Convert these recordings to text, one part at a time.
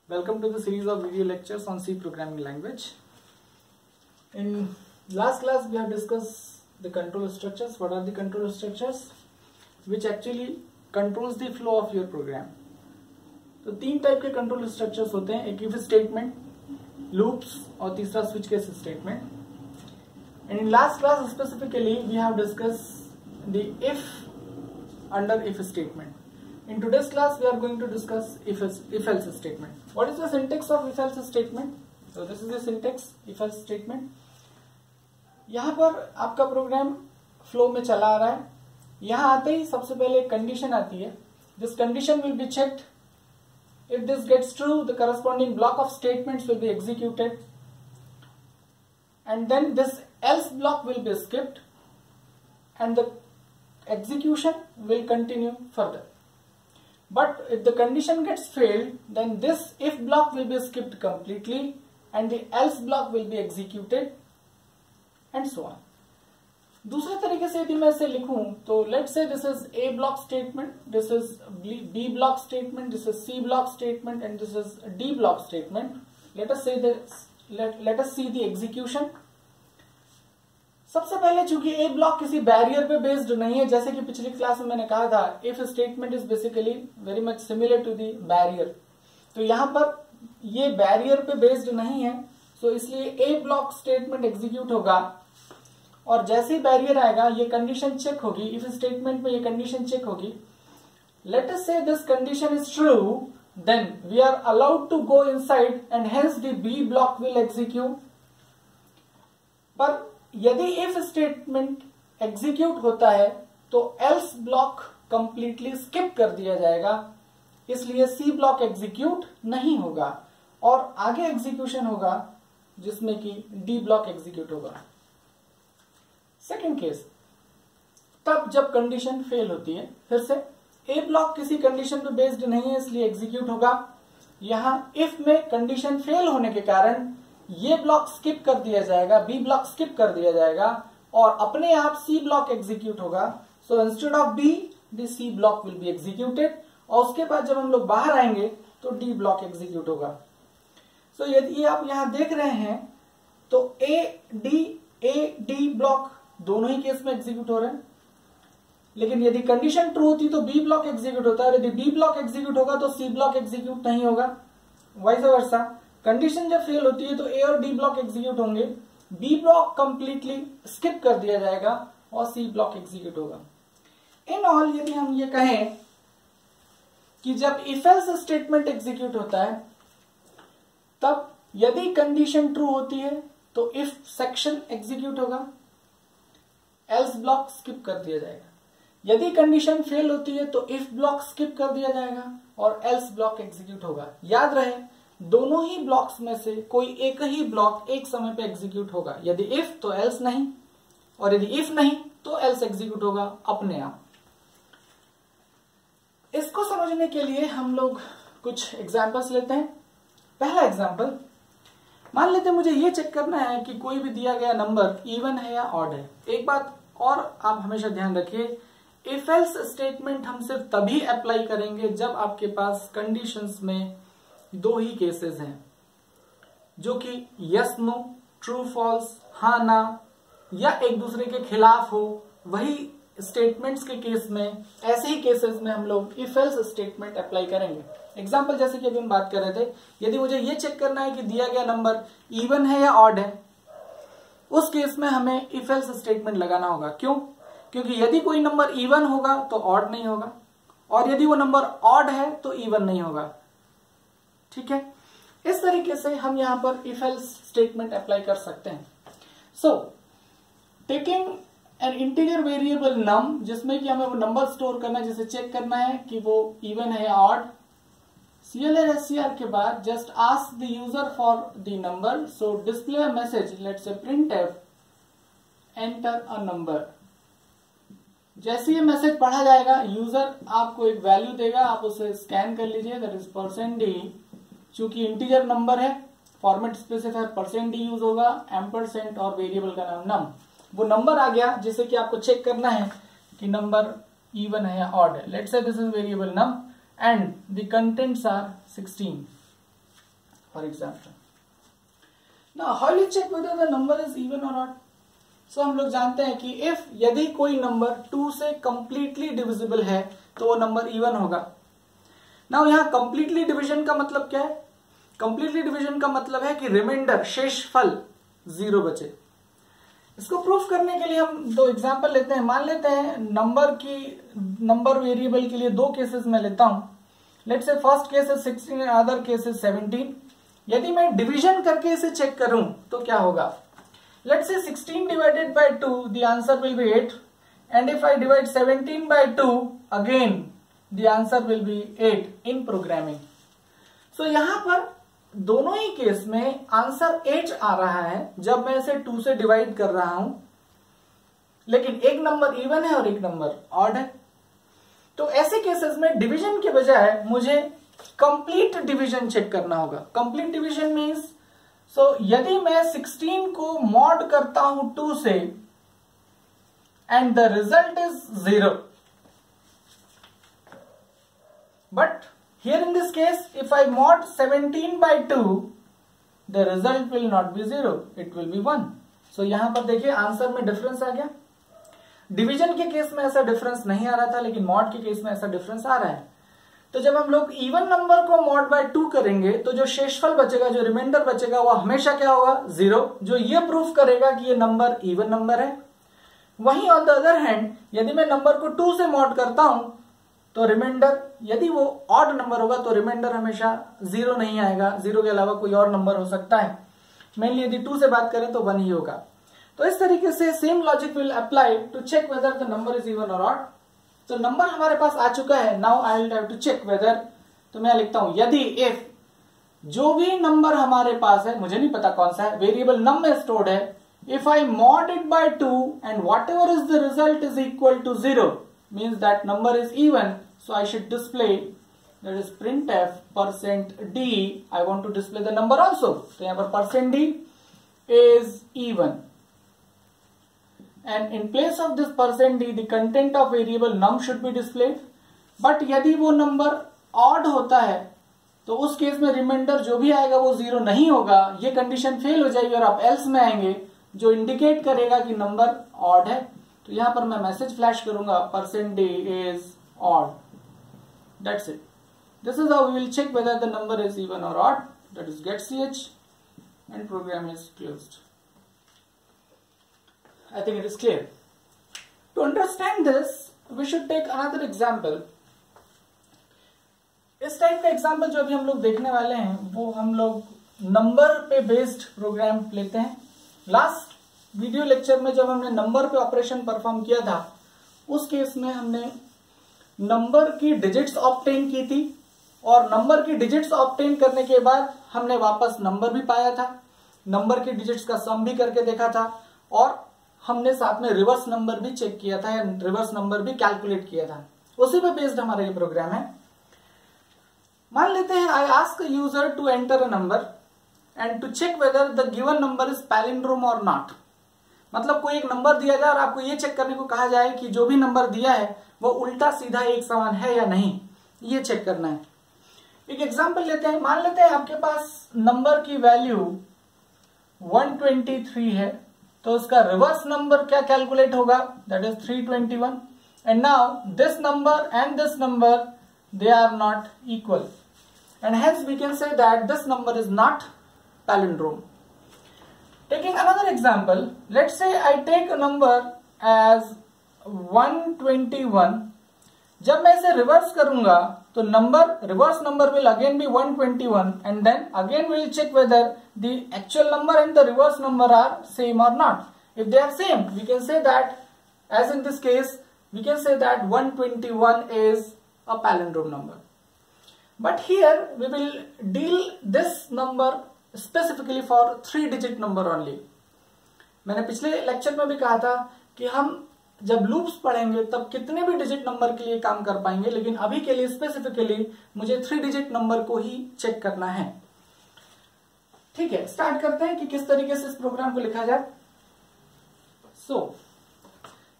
Welcome to the series of video lectures on C programming language. In last class we have discussed the control structures. What are the control structures? Which actually controls the flow of your program. तो तीन type के control structures होते हैं, एक if statement, loops और तीसरा switch case statement. And in last class specifically we have discussed the if under if statement. In today's class we are going to discuss if else statement. What is the syntax of if else statement? So this is the syntax if else statement. यहाँ पर आपका programme flow में चला आ रहा है. यहाँ आते ही सबसे पहले एक कंडीशन आती है. This condition will be checked. If this gets true, the corresponding block of statements will be executed, and then this else block will be skipped, and the execution will continue further. But if the condition gets failed, then this if block will be skipped completely, and the else block will be executed, and so on. दूसरे तरीके से यदि मैं इसे लिखूं तो let's say this is A block statement, this is B block statement, this is C block statement and this is D block statement. Let us see the execution. सबसे पहले चूंकि ए ब्लॉक किसी बैरियर पे based नहीं है, जैसे कि पिछली क्लास में मैंने कहा था if statement is basically very much similar to the barrier, तो यहां पर ये बैरियर पे बेस्ड नहीं है, सो इसलिए ए ब्लॉक स्टेटमेंट एग्जीक्यूट होगा और जैसे ही बैरियर आएगा ये कंडीशन चेक होगी. इफ स्टेटमेंट में ये कंडीशन चेक होगी. Let us say this condition is true, then we are allowed to go inside and hence the B block will execute. पर यदि इफ स्टेटमेंट एग्जीक्यूट होता है तो एल्स ब्लॉक कंप्लीटली स्किप कर दिया जाएगा, इसलिए सी ब्लॉक एग्जीक्यूट नहीं होगा और आगे एग्जीक्यूशन होगा जिसमें कि डी ब्लॉक एग्जीक्यूट होगा. सेकेंड केस, तब जब कंडीशन फेल होती है. फिर से ए ब्लॉक किसी कंडीशन पे बेस्ड नहीं है इसलिए एग्जीक्यूट होगा. यहां इफ में कंडीशन फेल होने के कारण ये ब्लॉक स्किप कर दिया जाएगा, बी ब्लॉक स्किप कर दिया जाएगा और अपने आप सी ब्लॉक एग्जीक्यूट होगा. So instead of B the C block will be executed और उसके बाद जब हम लोग बाहर आएंगे तो डी ब्लॉक एग्जीक्यूट होगा. सो यदि आप यहां देख रहे हैं तो ए डी ब्लॉक दोनों ही केस में एग्जीक्यूट हो रहे हैं, लेकिन यदि कंडीशन ट्रू होती तो बी ब्लॉक एग्जीक्यूट होता है और यदि बी ब्लॉक एग्जीक्यूट होगा तो सी ब्लॉक एग्जीक्यूट नहीं होगा. वाइस वर्सा, कंडीशन जब फेल होती है तो ए और डी ब्लॉक एग्जीक्यूट होंगे, बी ब्लॉक कंप्लीटली स्किप कर दिया जाएगा और सी ब्लॉक एग्जीक्यूट होगा. इन ऑल यदि हम ये कहें कि जब इफ एल्स स्टेटमेंट एग्जीक्यूट होता है तब यदि कंडीशन ट्रू होती है तो इफ सेक्शन एग्जीक्यूट होगा, एल्स ब्लॉक स्किप कर दिया जाएगा. यदि कंडीशन फेल होती है तो इफ ब्लॉक स्किप कर दिया जाएगा और एल्स ब्लॉक एग्जीक्यूट होगा. याद रहे दोनों ही ब्लॉक्स में से कोई एक ही ब्लॉक एक समय पे एग्जीक्यूट होगा. यदि इफ तो एल्स नहीं और यदि इफ नहीं तो एल्स एग्जीक्यूट होगा अपने आप. इसको समझने के लिए हम लोग कुछ एग्जांपल्स लेते हैं. पहला एग्जांपल, मान लेते हैं मुझे ये चेक करना है कि कोई भी दिया गया नंबर इवन है या ऑड है. एक बात और आप हमेशा ध्यान रखिए, इफ एल्स स्टेटमेंट हम सिर्फ तभी अप्लाई करेंगे जब आपके पास कंडीशंस में दो ही केसेस हैं जो कि यस नो, ट्रू फॉल्स, हाँ ना या एक दूसरे के खिलाफ हो. वही स्टेटमेंट्स के केस में, ऐसे ही केसेस में हम लोग इफ एल्स स्टेटमेंट अप्लाई करेंगे. एग्जाम्पल जैसे कि अभी हम बात कर रहे थे, यदि मुझे ये चेक करना है कि दिया गया नंबर इवन है या ऑड है, उस केस में हमें इफ एल्स स्टेटमेंट लगाना होगा. क्यों? क्योंकि यदि कोई नंबर इवन होगा तो ऑड नहीं होगा और यदि वो नंबर ऑड है तो इवन नहीं होगा. ठीक है, इस तरीके से हम यहां पर इफ एल्स स्टेटमेंट अप्लाई कर सकते हैं. So taking an integer variable num, जिसमें कि हमें वो नंबर स्टोर करना है जिसे चेक करना है कि वो इवन है या ऑड. CLR के बाद just ask the user for the number. So display a message, let's say printf enter a number. जैसे ये मैसेज पढ़ा जाएगा यूजर आपको एक वैल्यू देगा, आप उसे स्कैन कर लीजिए, दैट इज %d. चूंकि इंटीजर नंबर है, फॉर्मेट स्पेसिफायर %d यूज होगा, एम्परसेंट और वेरिएबल का नाम नम. वो नंबर आ गया जिसे कि आपको चेक करना है कि नंबर इवन है या ऑड है. Let's say this is variable num and the contents are 16. For example. Now how will check whether the number is even or odd? So हम लोग जानते हैं कि इफ यदि कोई नंबर 2 से कंप्लीटली डिविजिबल है तो वो नंबर इवन होगा। नाउ यहाँ कंप्लीटली डिवीजन का मतलब क्या है? कंप्लीटली डिवीजन का मतलब है कि रिमाइंडर शेषफल 0 बचे। इसको प्रूफ करने के लिए हम दो एग्जांपल लेते हैं। मान लेते हैं नंबर वेरिएबल के लिए दो केसेस में लेता हूं। Let's say first case is 16 and other case is 17। यदि मैं डिवीजन करके इसे चेक करूं तो क्या होगा? Let's say 16 divided by 2 the answer will be 8 and if I divide 17 by 2 again the answer will be 8 in programming. So यहां पर दोनों ही केस में आंसर 8 आ रहा है जब मैं इसे 2 से डिवाइड कर रहा हूं, लेकिन एक नंबर इवन है और एक नंबर ऑड है। तो ऐसे केसेस में डिवीजन के बजाय मुझे कंप्लीट डिवीजन चेक करना होगा। कंप्लीट डिवीजन मींस यदि मैं 16 को मॉड करता हूं 2 से and the result is 0, but here in this case if I mod 17 by 2 the result will not be 0, it will be 1. so यहां पर देखिए आंसर में डिफरेंस आ गया। डिवीजन के केस में ऐसा डिफरेंस नहीं आ रहा था, लेकिन मॉड के केस में ऐसा डिफरेंस आ रहा है। तो जब हम लोग इवन नंबर को मॉड बाय 2 करेंगे तो जो शेषफल बचेगा, जो रिमाइंडर बचेगा, वो हमेशा क्या होगा? 0, जो ये प्रूफ करेगा कि ये नंबर इवन नंबर है। वहीं ऑन द अदर हैंड यदि मैं नंबर को 2 से मॉड करता हूं तो रिमाइंडर, यदि वो ऑड नंबर होगा तो रिमाइंडर हमेशा 0 नहीं आएगा। 0 के अलावा कोई और नंबर हो सकता है। मेनली यदि 2 से बात करें तो 1 ही होगा। तो इस तरीके से same logic will apply to check whether the number is even or odd. तो नंबर हमारे पास आ चुका है। Now I will have to check whether. तो मैं लिखता हूं यदि इफ जो भी नंबर हमारे पास है, मुझे नहीं पता कौन सा है, वेरिएबल नम में स्टोर्ड है, if I mod it by 2 and whatever is the result is equal to 0 means that number is even, so I should display, that is printf %d. I want to display the number also, so यहाँ पर %d is even, and in place of this %d the content of variable num should be displayed. but यदि वो number odd होता है तो उस case में reminder जो भी आएगा वो 0 नहीं होगा। ये कंडीशन फेल हो जाएगी और आप एल्स में आएंगे, जो इंडिकेट करेगा कि नंबर ऑड है। तो यहां पर मैं मैसेज फ्लैश करूंगा %d is odd. That's it. This is how we will check whether the number is even or odd. That is get ch and program is closed. I think it is clear. To understand this, we should take another example. इस type का example जो अभी हम लोग देखने वाले हैं वो हम लोग नंबर पे बेस्ड प्रोग्राम लेते हैं। लास्ट वीडियो लेक्चर में जब हमने नंबर पे ऑपरेशन परफॉर्म किया था उस केस में हमने नंबर की डिजिट्स ऑब्टेन की थी, और नंबर की डिजिट्स ऑब्टेन करने के बाद हमने वापस नंबर भी पाया था, नंबर की डिजिट्स का सम भी करके देखा था, और हमने साथ में रिवर्स नंबर भी चेक किया था, रिवर्स नंबर भी कैलकुलेट किया था। उसी पे बेस्ड हमारा ये प्रोग्राम है। मान लेते हैं I ask user to enter a number and to check whether the given number is palindrome or not. मतलब कोई एक नंबर दिया जाए और आपको ये चेक करने को कहा जाए कि जो भी नंबर दिया है वो उल्टा सीधा एक समान है या नहीं, ये चेक करना है। एक एग्जांपल लेते हैं। मान लेते हैं आपके पास नंबर की वैल्यू 123 है, तो उसका रिवर्स नंबर क्या कैलकुलेट होगा? That is 321। And now this number and this number they are not equal, and hence we can say that this number is not palindrome. Taking another example, let's say I take a number as 121. जब मैं इसे reverse करूंगा तो reverse number will again be 121, and then again we will check whether the actual number and the reverse number are same or not. If they are same, we can say that, as in this case, we can say that 121 is a palindrome number. But here we will deal this number specifically for 3 digit number only. मैंने पिछले lecture में भी कहा था कि हम जब loops पढ़ेंगे तब कितने भी डिजिट नंबर के लिए काम कर पाएंगे, लेकिन अभी के लिए स्पेसिफिकली मुझे 3 डिजिट नंबर को ही चेक करना है। ठीक है, स्टार्ट करते हैं कि किस तरीके से इस प्रोग्राम को लिखा जाए।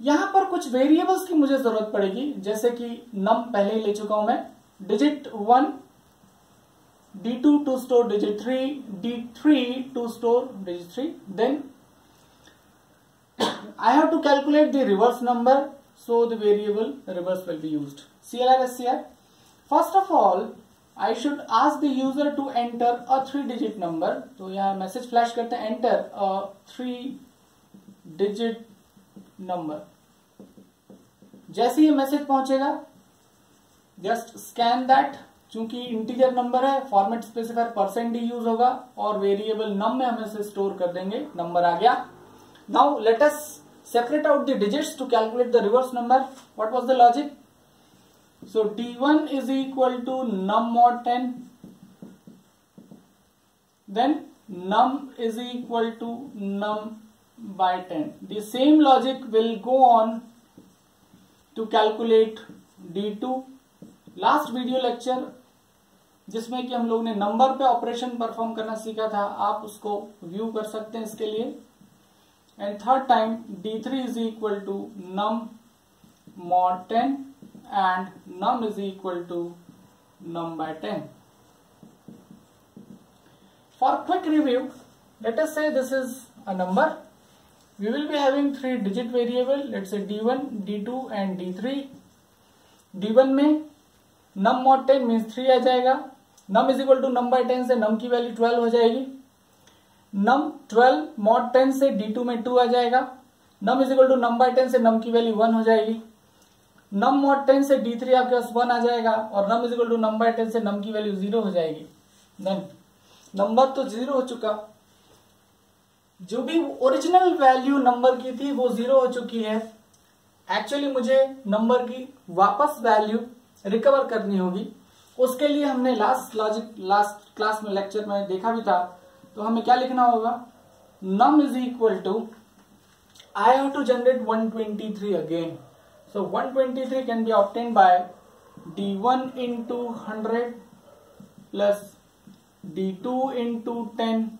यहां पर कुछ वेरिएबल्स की मुझे जरूरत पड़ेगी, जैसे कि नम पहले ही ले चुका हूं मैं, digit 1 D2 to store digit 3, D3 to store digit 3. Then I have to calculate the reverse number, so the variable reverse will be used. CLR SCR. First of all, I should ask the user to enter a 3-digit number. तो यहाँ message flash करते हैं, enter a 3-digit number. जैसे ये message पहुंचेगा, just scan that. चूंकि integer number है, format specifier %d use होगा और वेरिएबल नम में हम इसे स्टोर कर देंगे. नंबर आ गया. Now let us separate out the digits to calculate the reverse number. What was the logic? So D1 is equal to num mod 10. Then num is equal to num by 10. The same logic will go on to calculate D2. Last video lecture जिसमें कि हम लोग ने number पे operation perform करना सीखा था, आप उसको व्यू कर सकते हैं इसके लिए. And third time D3 is equal to num mod 10 and num is equal to num by 10. For quick review, let us say this is a number. We will be having 3-digit variable, let's say D1, D2 and D3. D1 में num mod 10 means 3 आ जाएगा. num is equal to num by 10 से num की value 12 हो जाएगी. num 12 mod 10 से D2 में 2 आ जाएगा. num is equal to num by 10 से num की वैल्यू 1 हो जाएगी. num mod 10 से D3 आपके पास 1 आ जाएगा और num is equal to num by 10 से num की वैल्यू 0 हो जाएगी. देन नंबर तो 0 हो चुका. जो भी ओरिजिनल वैल्यू नंबर की थी वो 0 हो चुकी है. एक्चुअली मुझे नंबर की वापस वैल्यू रिकवर करनी होगी. उसके लिए हमने लास्ट क्लास में लेक्चर में देखा भी था. तो हमें क्या लिखना होगा? num is equal to, I have to generate 123 again. So 123 can be obtained by D1 into 100 plus D2 into 10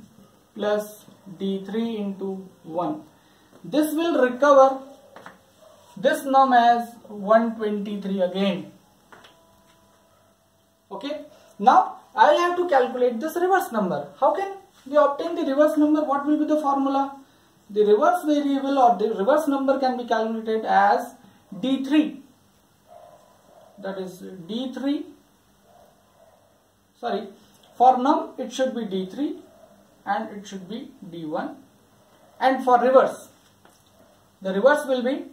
plus D3 into 1. This will recover this num as 123 again. Okay. Now I will have to calculate this reverse number. How can we obtain the reverse number? What will be the formula? The reverse variable or the reverse number can be calculated as D3. That is D3. Sorry, for num it should be D3 and it should be D1. And for reverse, the reverse will be,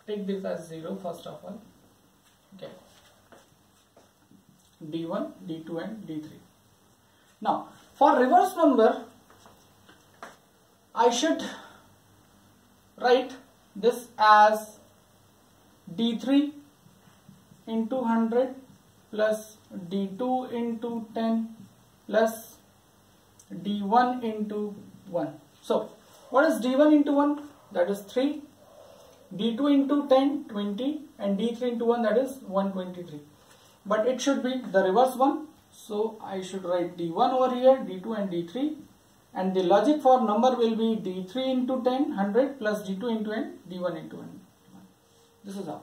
take this as 0 first of all. Okay. D1, D2 and D3. Now, for reverse number, I should write this as D3 into 100 plus D2 into 10 plus D1 into 1. So, what is D1 into 1? That is 3. D2 into 10, 20 and D3 into 1, that is 123. But it should be the reverse one. So I should write D1 over here, D2 and D3. And the logic for number will be D3 into 10, 100 plus D2 into n, D1 into 1. This is how.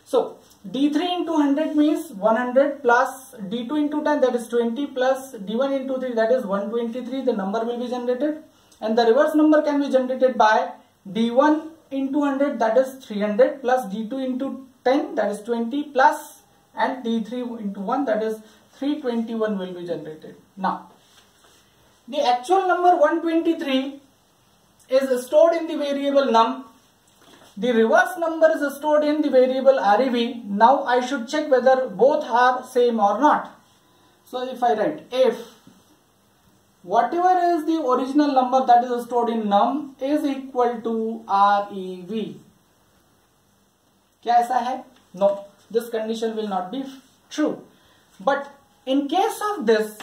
So D3 into 100 means 100 plus D2 into 10, that is 20 plus D1 into 3, that is 123. The number will be generated. And the reverse number can be generated by D1 into 100, that is 300 plus D2 into 10, that is 20 plus and D3 into 1, that is 321 will be generated. Now, the actual number 123 is stored in the variable num. The reverse number is stored in the variable rev. Now I should check whether both are same or not. So if I write if whatever is the original number that is stored in num is equal to rev. क्या ऐसा है? No. This condition will not be true. But in case of this,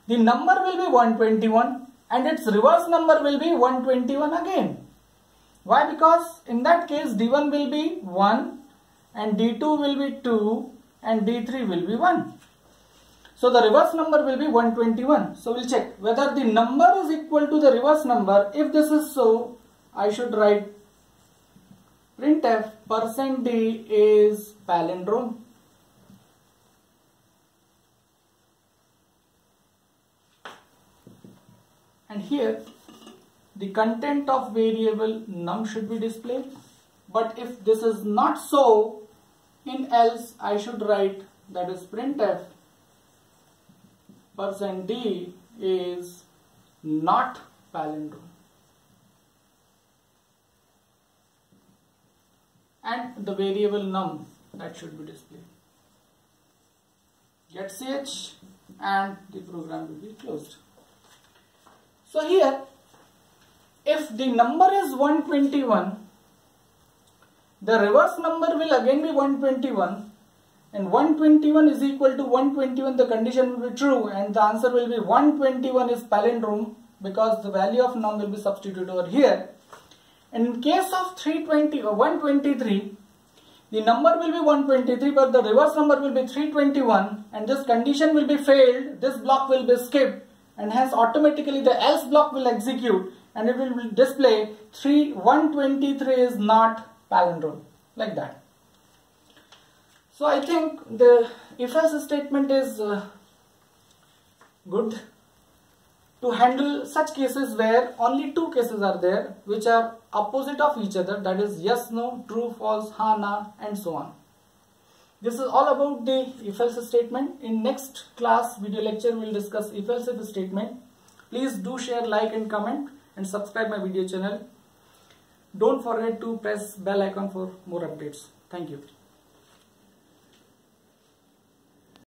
the number will be 121 and its reverse number will be 121 again. Why? Because in that case D1 will be 1 and D2 will be 2 and D3 will be 1. So the reverse number will be 121. So we'll check whether the number is equal to the reverse number. If this is so, I should write printf %d is palindrome. and here the content of variable num should be displayed. But if this is not so, in else I should write that is printf %d is not palindrome, and the variable num that should be displayed. Get ch and the program will be closed. So here, if the number is 121, the reverse number will again be 121, and 121 is equal to 121, the condition will be true, and the answer will be 121 is palindrome because the value of num will be substituted over here. And in case of 320 or 123, the number will be 123 but the reverse number will be 321, and this condition will be failed, this block will be skipped, and hence automatically the else block will execute and it will display 123 is not palindrome, like that. So I think the if else statement is good to handle such cases where only two cases are there which are opposite of each other, that is yes, no, true, false, ha, na, and so on. This is all about the if else statement. In next class video lecture we will discuss if else if statement. Please do share, like and comment and subscribe my video channel. Don't forget to press bell icon for more updates. Thank you.